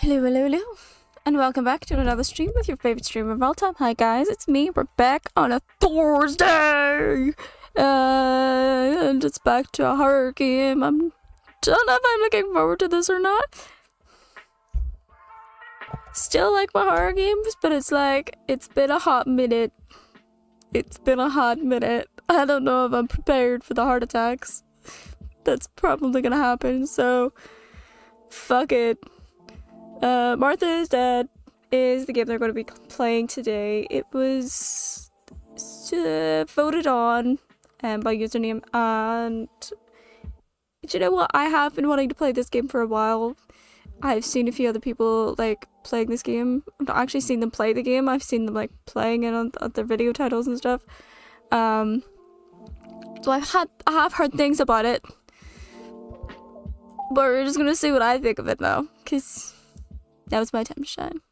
Hello, and welcome back to another stream with your favorite streamer of all time. Hi guys, it's me. We're back on a Thursday, and it's back to a horror game. I don't know if I'm looking forward to this or not. Still like my horror games, but it's been a hot minute. I don't know if I'm prepared for the heart attacks. That's probably gonna happen, so fuck it. Martha is Dead is the game they're going to be playing today. It was voted on by username, and you know what? I have been wanting to play this game for a while. I've seen a few other people playing this game. I've not actually seen them play the game. I've seen them playing it on their video titles and stuff. So I have heard things about it, but we're just gonna see what I think of it now, cause that was my time to shine.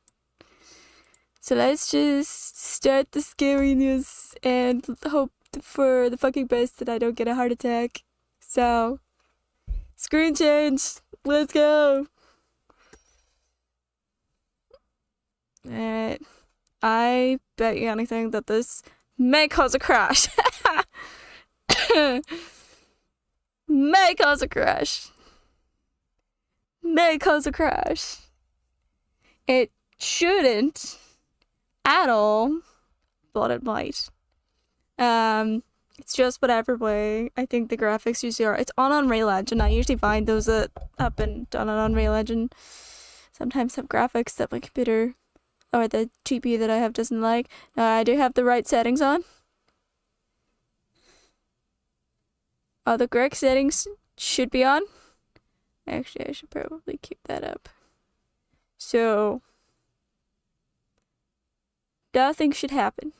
So let's just start the scary news and hope for the fucking best that I don't get a heart attack. So, screen change. Let's go. Alright. I bet you anything that this may cause a crash. May cause a crash. May cause a crash. It shouldn't at all, but it might. It's just whatever way I think the graphics usually are. It's on Unreal Engine. I usually find those that have been done on Unreal Engine sometimes have graphics that my computer or the GPU that I have doesn't like. Now I do have the right settings on. The correct settings should be on. Actually, I should probably keep that up. So, nothing should happen.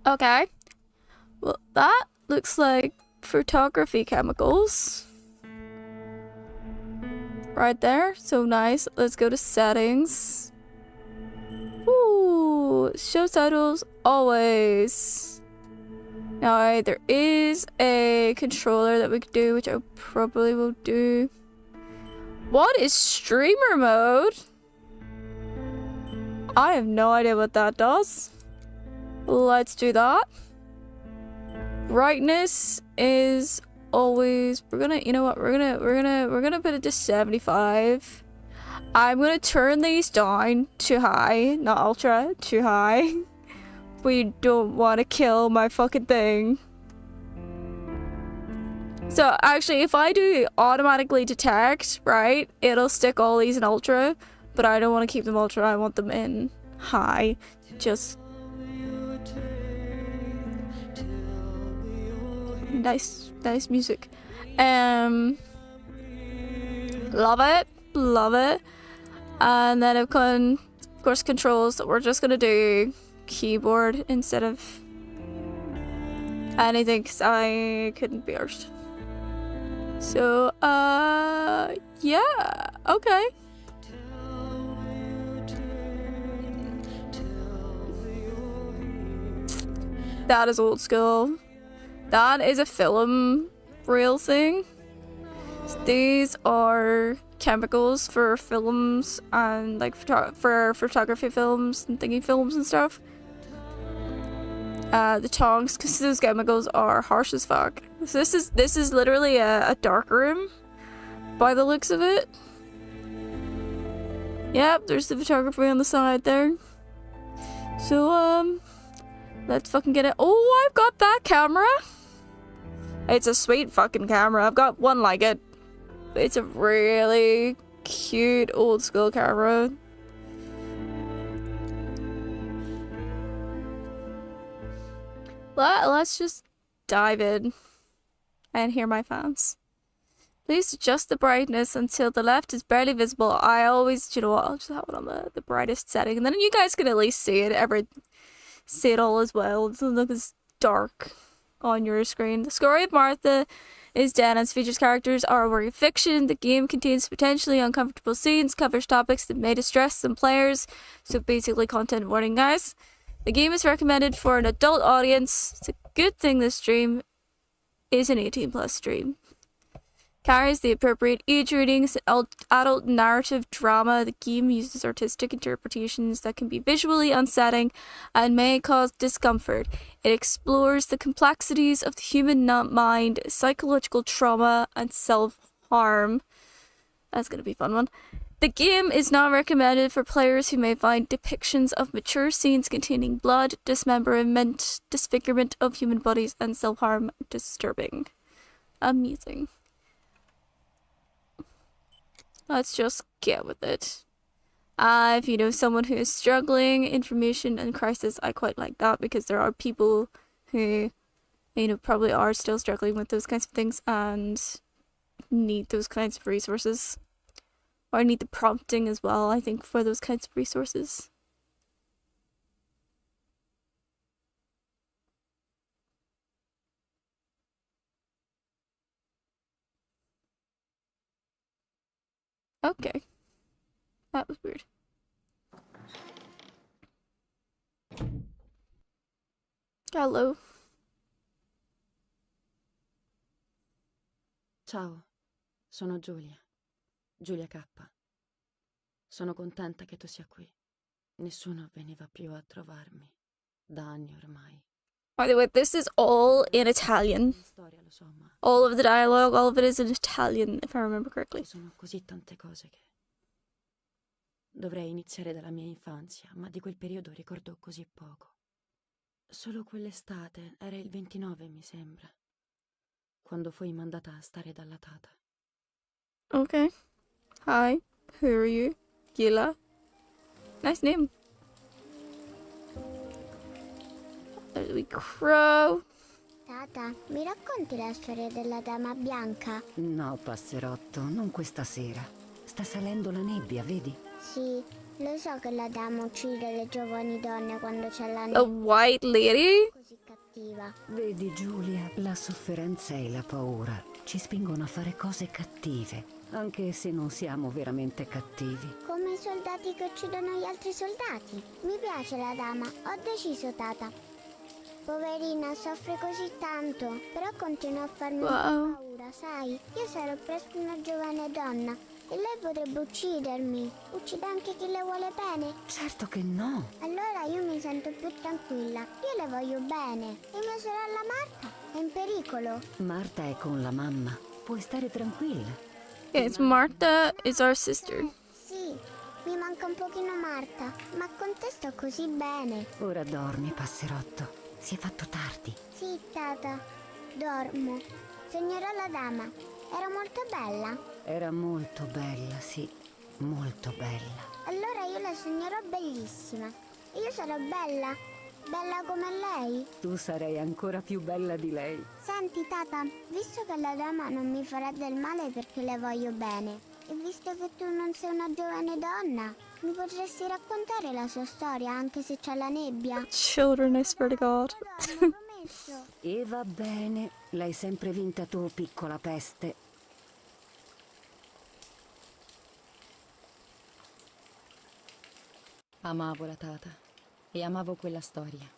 Okay. Well, that looks like photography chemicals. Right there. So nice. Let's go to settings. Ooh, show titles always. Now, there is a controller that we could do, which I probably will do. What is streamer mode? I have no idea what that does. Let's do that. Brightness is always, you know what, we're gonna put it to 75. I'm gonna turn these down to high, not ultra, too high. We don't want to kill my fucking thing. So actually, if I do automatically detect, right, it'll stick all these in ultra, but I don't want to keep them ultra. I want them in high. Just nice music. Love it. And then I've got, of course, controls that we're just gonna do keyboard instead of anything, because I couldn't be arsed. So, yeah, okay. That is old school. That is a film reel thing. These are chemicals for films and for photography films and thingy films and stuff. The tongs, because those chemicals are harsh as fuck. So this is literally a dark room, by the looks of it. Yep, there's the photography on the side there. So let's fucking get it. Oh, I've got that camera. It's a sweet fucking camera. I've got one like it. It's a really cute old school camera. Let's just dive in and hear my fans. Please adjust the brightness until the left is barely visible. I always, you know what, I'll just have it on the brightest setting, and then you guys can at least see it all as well. It doesn't look as dark on your screen. The story of Martha is Dead and its features characters are a work of fiction. The game contains potentially uncomfortable scenes, covers topics that may distress some players. So basically content warning, guys. The game is recommended for an adult audience. It's a good thing this stream is an 18+ stream. carries the appropriate age ratings, adult narrative drama. The game uses artistic interpretations that can be visually unsettling and may cause discomfort. It explores the complexities of the human mind, psychological trauma, and self-harm. That's gonna be a fun one. The game is not recommended for players who may find depictions of mature scenes containing blood, dismemberment, disfigurement of human bodies, and self-harm disturbing. Amusing. Let's just get with it. If you know someone who is struggling, information and crisis, I quite like that because there are people who, probably are still struggling with those kinds of things and need those kinds of resources. Or need the prompting as well, I think, for those kinds of resources. Okay. That was weird. Hello. Ciao, sono Giulia. Giulia K. Sono contenta che tu sia qui. Nessuno veniva più a trovarmi. Da anni ormai. By the way, this is all in Italian. Storia, lo so, ma All of the dialogue, all of it is in Italian, if I remember correctly. ci sono così tante cose che... Dovrei iniziare dalla mia infanzia, ma di quel periodo ricordo così poco. Solo quell'estate, era il 29 mi sembra, quando fui mandata a stare dalla tata. Okay. Hi. Who are you? Gila. Nice name. There's a wee crow. Tata, mi racconti la storia della dama bianca? No, passerotto, non questa sera. Sta salendo la nebbia, vedi? Sì, lo so che la dama uccide le giovani donne quando c'è la A nebbia white lady? così cattiva. Vedi, Giulia, la sofferenza e la paura ci spingono a fare cose cattive, anche se non siamo veramente cattivi. Come i soldati che uccidono gli altri soldati. Mi piace la dama, ho deciso, Tata. Poverina, soffre così tanto, però continua a farmi Wow. paura, sai? Io sarò presto una giovane donna e lei potrebbe uccidermi. Uccide anche chi le vuole bene. Certo che no. Allora io mi sento più tranquilla. Io le voglio bene. E mia sorella Marta è in pericolo. Marta è con la mamma. Puoi stare tranquilla. Yes, Martha is our sister. Sì, mi manca un pochino Marta, ma con te sto così bene. Ora dormi, passerotto. Si è fatto tardi. Sì, Tata, dormo. Sognerò la dama. Era molto bella. Era molto bella, sì. Molto bella. Allora io la sognerò bellissima. E io sarò bella. Bella come lei. Tu sarai ancora più bella di lei. Senti, Tata, visto che la dama non mi farà del male perché le voglio bene, e visto che tu non sei una giovane donna, mi potresti raccontare la sua storia anche se c'è la nebbia? Children, I swear to God. Madonna, promesso. E va bene. L'hai sempre vinta tu, piccola peste. Amavo la tata e amavo quella storia.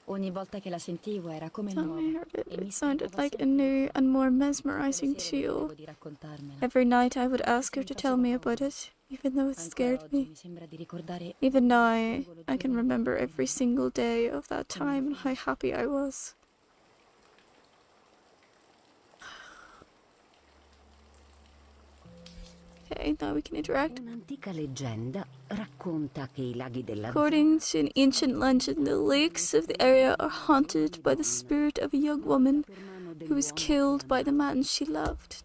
Ogni volta che la sentivo era come When I nuova heard it, e mi it sounded sperava like a sempre new and more Tutte le mesmerizing sere vedevo tale. di raccontarmela. Every night I would ask her to tell me about it, even though it Ancora scared oggi me. mi sembra di ricordare Even now, ogni singolo I can giorno remember di every single day of that time and how happy I was. Okay, now we can interact. Un'antica leggenda racconta che i laghi della According to an ancient legend, the lakes of the area are haunted by the spirit of a young woman who was killed by the man she loved.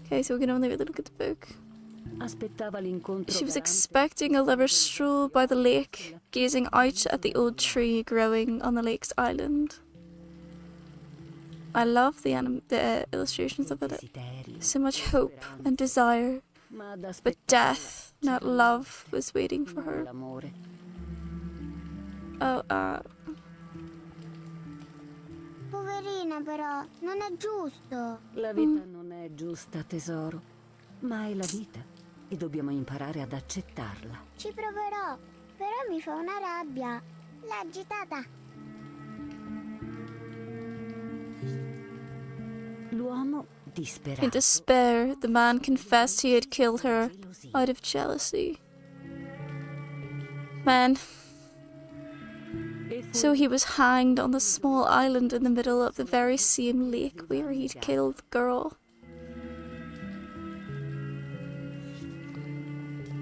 Okay, so we can only really look at the book. aspettava l'incontro She was galante expecting a lover's stroll by the lake, gazing out at the old tree growing on the lake's island. I love the illustrations of it. desideri, So much hope and desire, ma ad but aspettare death, not love, was waiting for her. l'amore. Oh, Poverina però, non è giusto. La vita non è giusta, tesoro, ma è la vita e dobbiamo imparare ad accettarla. Ci proverò, però mi fa una rabbia. L'agitata. L'uomo In disperato. despair, the man confessed he had killed her out of jealousy. Man. So he was hanged on the small island in the middle of the very same lake where he'd killed the girl.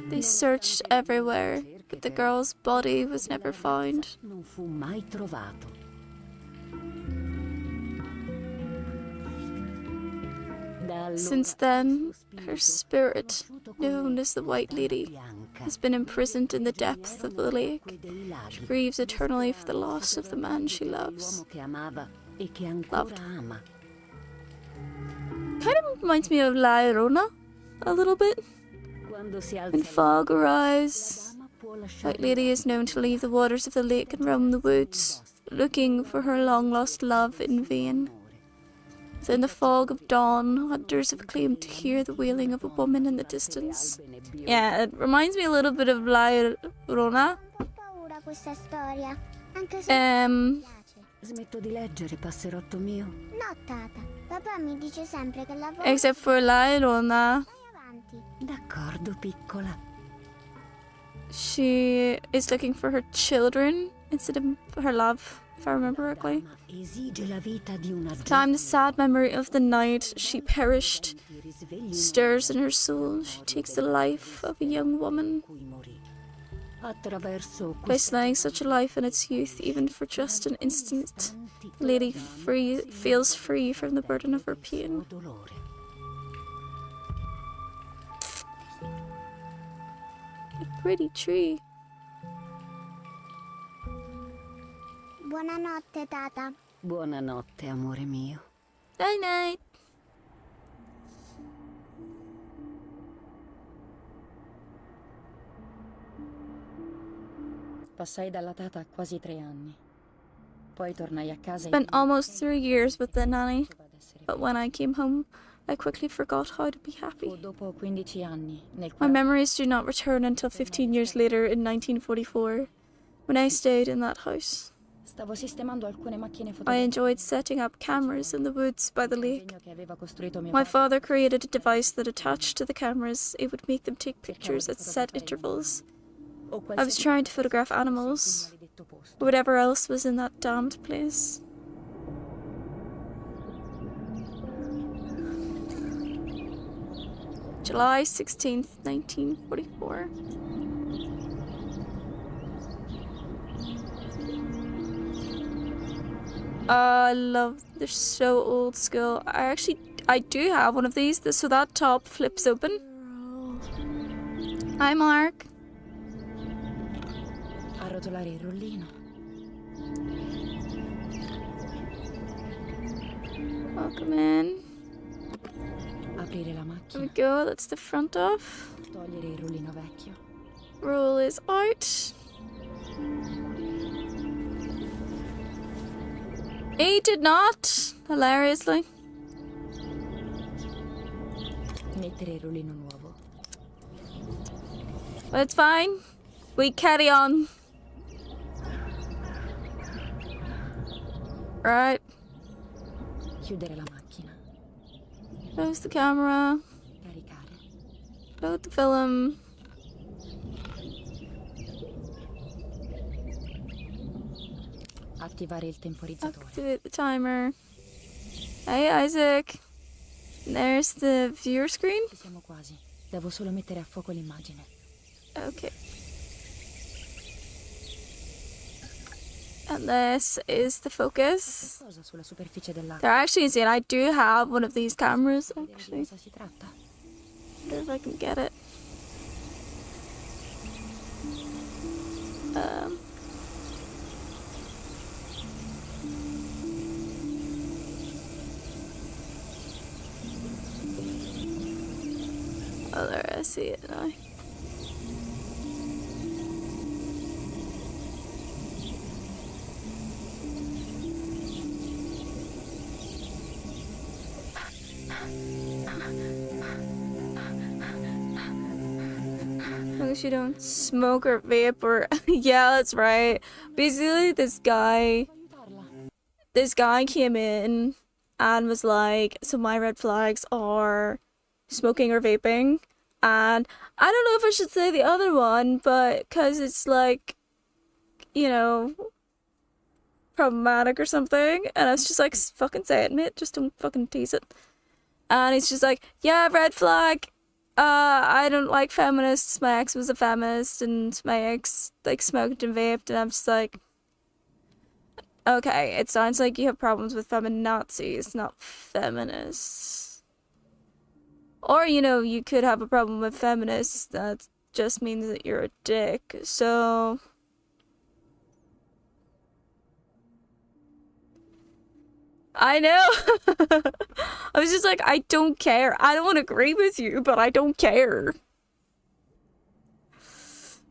They searched everywhere, but the girl's body was never found. Non fu mai trovato. Da allora Since then, her spirit, known as the White Lady, bianca has been imprisoned in the depths of the lake. dei laghi. She grieves eternally for the loss of the man she loves. L'uomo che amava e che ancora ama. Kind of reminds me of La Llorona, a little bit. Quando si alza When la fog arrives, dama può lasciare White Lady is known to leave the waters of the lake and roam the woods, looking for her long-lost love in vain. Within the fog of dawn, hunters have claimed to hear the wailing of a woman in the distance. Yeah, it reminds me a little bit of La Llorona. Ho paura questa storia, anche se mi piace. Smetto di leggere, passerotto mio. No, Tata. Papà mi dice sempre che la paura... Except for La Llorona, Vai avanti. D'accordo, piccola. she is looking for her children instead of her love, if I remember correctly. Dama esige la vita di una Time the sad memory of the night she perished giovane risvegli stirs in her soul. She takes the life of a young woman. cui morì. Attraverso By slaying such a life in its youth, even for just an instant, the lady feels free from the burden of her pain. dolore. A pretty tree. Buonanotte, Tata. Buonanotte, amore mio. Night night. Passai dalla tata quasi 3 anni. Poi tornai a casa Spent almost 3 years with the nanny, cominciava ad essere but when I came home, I quickly forgot how to be Fu happy. dopo 15 anni, nel My 40 memories do not return until 15 years later in 1944, when I stayed in that house. stavo sistemando alcune macchine I fotografiche. enjoyed setting up cameras in the woods by the lake. Che aveva costruito mio My padre. father created a device that attached to the cameras, it would make them take pictures at set intervals. O I was qualsiasi trying to photograph animals, maledetto posto. or whatever else was in that damned place. July 16th, 1944. I love, they're so old school. I do have one of these, so that top flips open. Hi, Mark. Arrotolare il rollino. Welcome in. Aprire la There we macchina. go, that's the front off. Togliere il rollino vecchio. Roll is out. He did not, hilariously. Mettere il rollino nuovo. But it's fine. We carry on. Right. Chiudere la macchina. Close the camera. Caricare. Load the film. Attivare il temporizzatore. Activate the timer. Hey, Isaac. There's the viewer screen. Ci siamo quasi. Devo solo mettere a fuoco l'immagine. Okay. And this is the focus. Cosa sulla superficie dell'acqua? They're actually insane. I do have one of these cameras, Vedere di actually. cosa si tratta? Wonder if I can get it. Oh, there, I see it now. As long as you don't smoke or vape or yeah, that's right. Basically, this guy came in and was like, so my red flags are smoking or vaping. And I don't know if I should say the other one, but because it's like, you know, problematic or something. And I was just like, fucking say it, mate. Just don't fucking tease it. And he's just like, yeah, red flag. I don't like feminists. My ex was a feminist, and my ex like smoked and vaped, and I'm just like, okay, it sounds like you have problems with feminazis, not feminists. Or, you know, you could have a problem with feminists. That just means that you're a dick. So I know. I was just like, I don't care. I don't agree with you, but I don't care.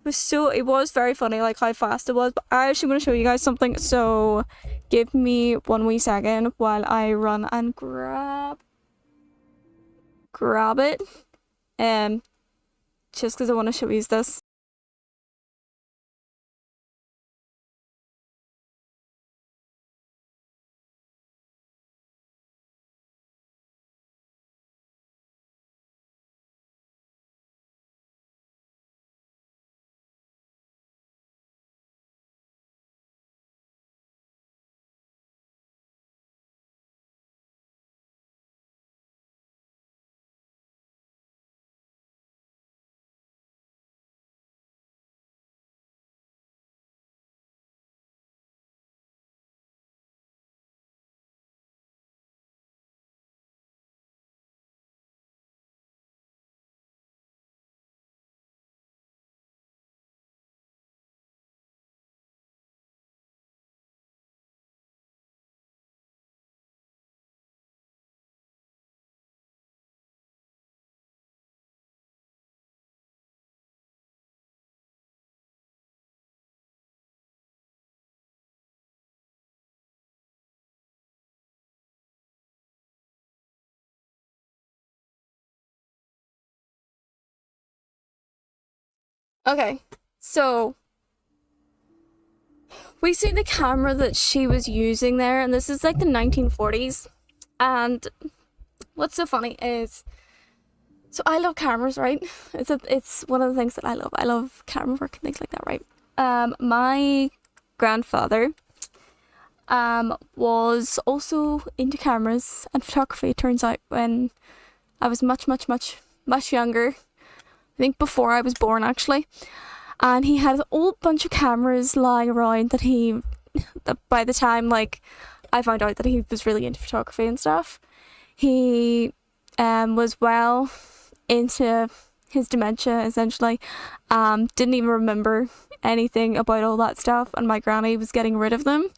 It was very funny, like how fast it was. But I actually want to show you guys something. So give me 1 wee second while I run and grab it. Just because I want to show you this. Okay, so we see the camera that she was using there, and this is like the 1940s. And what's so funny is, so I love cameras, right? It's one of the things that I love. I love camera work and things like that, right? My grandfather was also into cameras and photography, it turns out, when I was much younger. I think before I was born, actually. And he had a whole bunch of cameras lying around that by the time, like, I found out that he was really into photography and stuff, he was well into his dementia, essentially. Didn't even remember anything about all that stuff, and my granny was getting rid of them.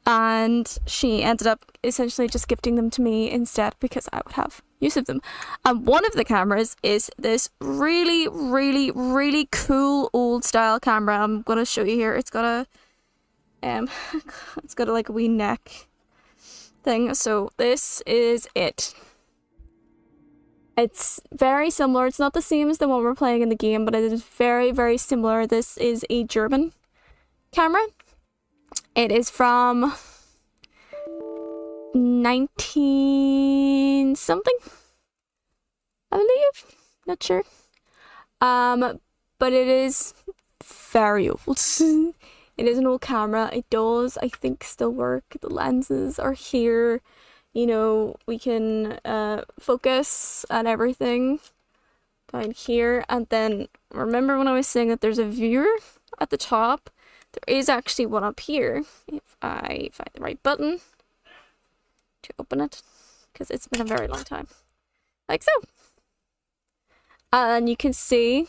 And she ended up essentially just gifting them to me instead because I would have use of them. And one of the cameras is this really cool old style camera. I'm gonna show you here. It's got a like a wee neck thing. So this is it. It's very similar. It's not the same as the one we're playing in the game, but it is very similar. This is a German camera. It is from 19 something, I believe. Not sure. But it is very old. It is an old camera. It does, I think, still work. The lenses are here. You know, we can focus and everything down here. And then remember when I was saying that there's a viewer at the top? There is actually one up here, if I find the right button to open it, because it's been a very long time. Like so. And you can see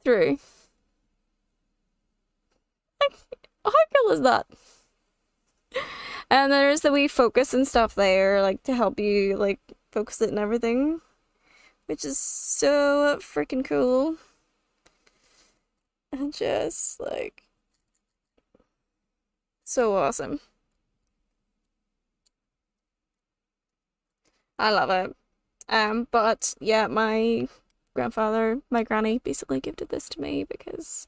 through. Like, how cool is that? And there's the wee focus and stuff there, like, to help you, like, focus it and everything, which is so freaking cool. And just, like, so awesome. I love it. But yeah, my granny basically gifted this to me because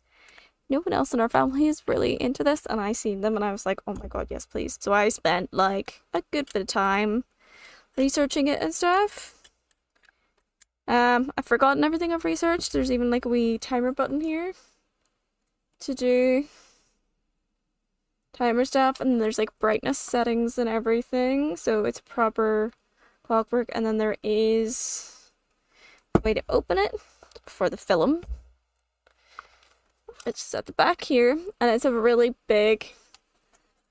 no one else in our family is really into this, and I seen them and I was like, oh my god, yes please. So I spent like a good bit of time researching it and stuff. I've forgotten everything I've researched. There's even like a wee timer button here to do timer stuff, and then there's like brightness settings and everything, so it's proper clockwork. And then there is a way to open it for the film. It's just at the back here, and it's a really big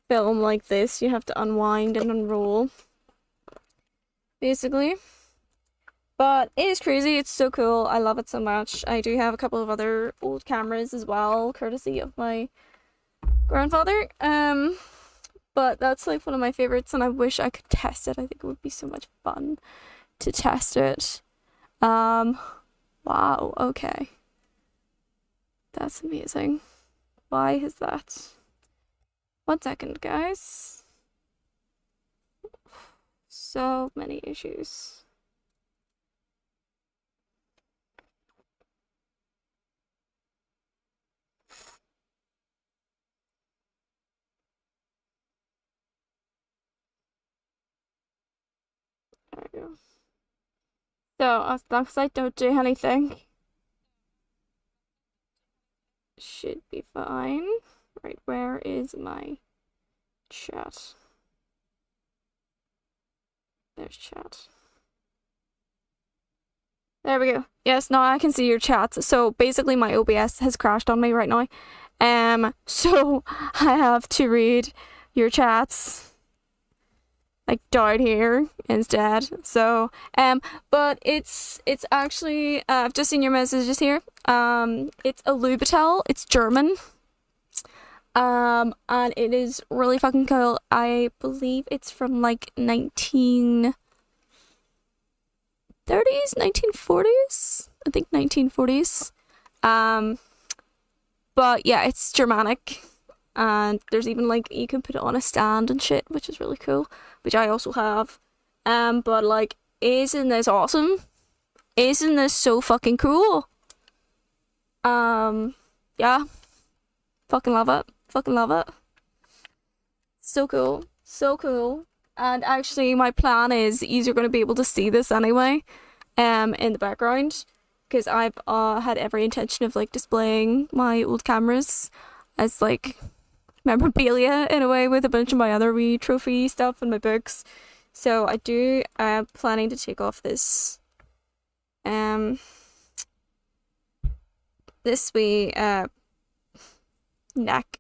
film like this. You have to unwind and unroll, basically. But it is crazy. It's so cool. I love it so much. I do have a couple of other old cameras as well, courtesy of my grandfather. But that's like one of my favorites, and I wish I could test it. I think it would be so much fun to test it. Wow, okay. That's amazing. Why is that? 1 second, guys. So many issues. There we go. So, as long as I don't do anything, should be fine. Right, where is my chat? There's chat. There we go. Yes, now I can see your chats. So basically my OBS has crashed on me right now. So I have to read your chats like down here instead. So but it's actually I've just seen your messages here. It's a Lubitel. It's German. And it is really fucking cool. I believe it's from like 1930s, 1940s. I think 1940s. But yeah, it's Germanic. And there's even like, you can put it on a stand and shit, which is really cool, which I also have. But like, isn't this awesome? Isn't this so fucking cool? Yeah. Fucking love it. Fucking love it. So cool. So cool. And actually my plan is you're going to be able to see this anyway, in the background, because I've had every intention of like displaying my old cameras as like memorabilia in a way, with a bunch of my other wee trophy stuff and my books. So I do planning to take off this this wee neck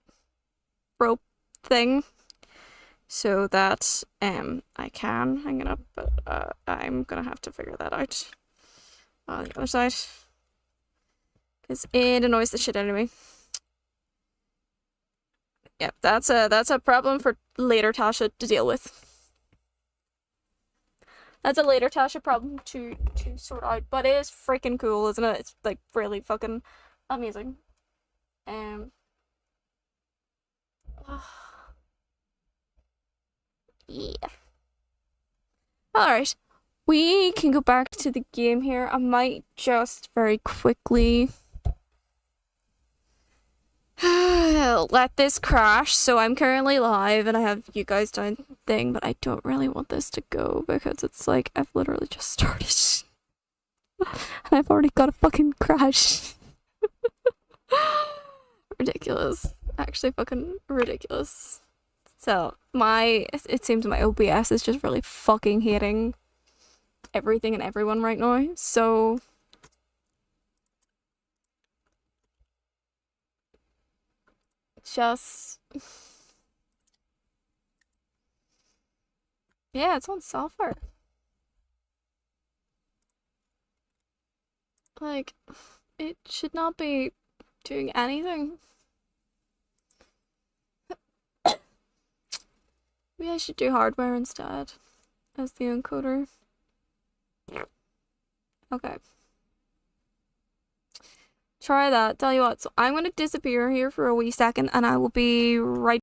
rope thing, so that I can hang it up, but I'm gonna have to figure that out on the other side, because it annoys the shit out of me. Yep, that's a problem for later Tasha to deal with. That's a later Tasha problem to sort out, but it is freaking cool, isn't it? It's like really fucking amazing. Yeah. Alright. We can go back to the game here. I might just very quickly let this crash. So I'm currently live and I have you guys doing thing, but I don't really want this to go because it's like I've literally just started and I've already got a fucking crash. Ridiculous. Actually fucking ridiculous. So it seems my OBS is just really fucking hating everything and everyone right now. So just yeah, it's on software. Like, it should not be doing anything. Maybe I should do hardware instead as the encoder. Okay. Try that. Tell you what, so I'm gonna disappear here for a wee second and I will be right